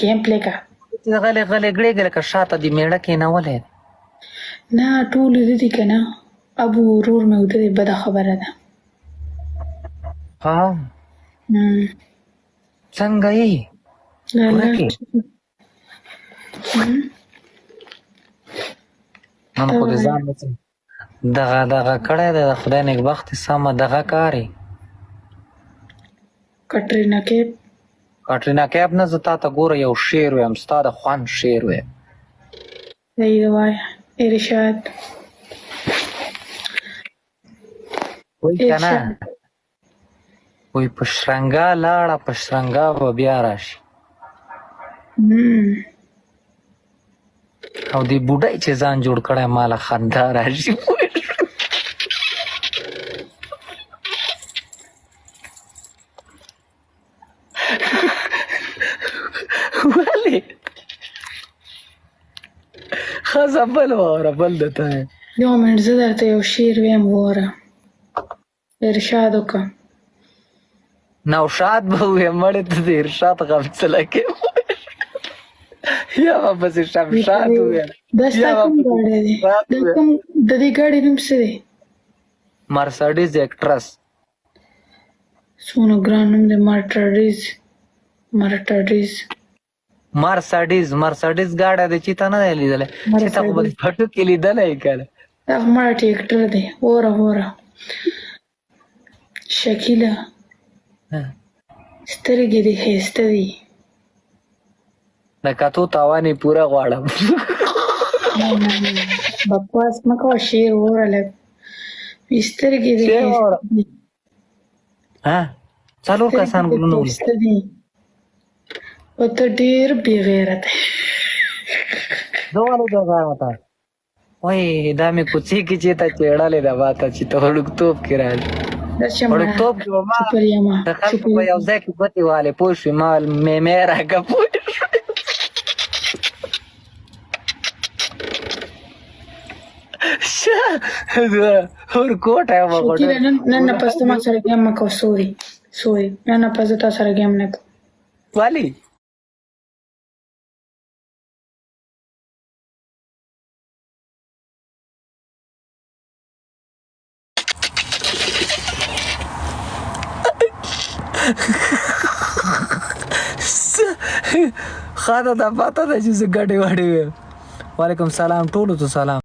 گیم پلی کا غلې غلې ګړې لکه شاته دې میړه کېنولې نه ټول دي کنه ابو ورور مې ودې بده خبره ده ها څنګه یې ورکې نن خو دې ځان دغه کړی دی د خدای نېکبختې سمه دغه کاري کټرینا کیف کټرینا کیف نه زه تا ته ګوره یو شعر ویم ستا د خوند شعر ویم صحیح وای ارشاد وای کنه وای په شرنګا لاړه په شرنګا به بیا راشي او دې بوډۍ چې ځان جوړ کړی ماله خندا راشي ولې ښځه بل واوره بل دته یو منټ زه درته یو شعر ویم واوره ارشاد وکړه نوشاد به وې مړې ته د ارشاد غمڅله کې یا به پسې شمشاد وې دا ستا کوم ګاډی دی د دې ګاډي نوم څه دی مرسډیز اکټرس څونه ګران نوم دی مرسډیز ګاډی دی چې تا نه دی لیدلی چې تا خو به د پټو کې لیدلی که دا خو مړه ټیکټر دی اوره شکیله سترګې دې ښایسته دي د کتو تاوان یې پوره غواړم بکواس مه کوه شعر واوره لږ سترګې دې ښایسته دي څلور کسان ګلونه ښایسته دي او ته ډېر بې غیرته دوه بې غیرته وای دا مې کوڅې کې چې تا چېړلې ده ماته چې ته وړوکتوب کې راځي وړوکتوب کې به ما د خلکو په یو ځای کې ګوتې والې پوه شوې ما میمې راکړه پوه شوې ورکوټه یم نن نه پس ته ما سره ګیم مه کوه سوري نن نه پس زه تا سره ګیم نه کوم ولې خاطر دا پاته ده چې زه ګډې وډې ویم وعلیکم سلام ټولو ته سلام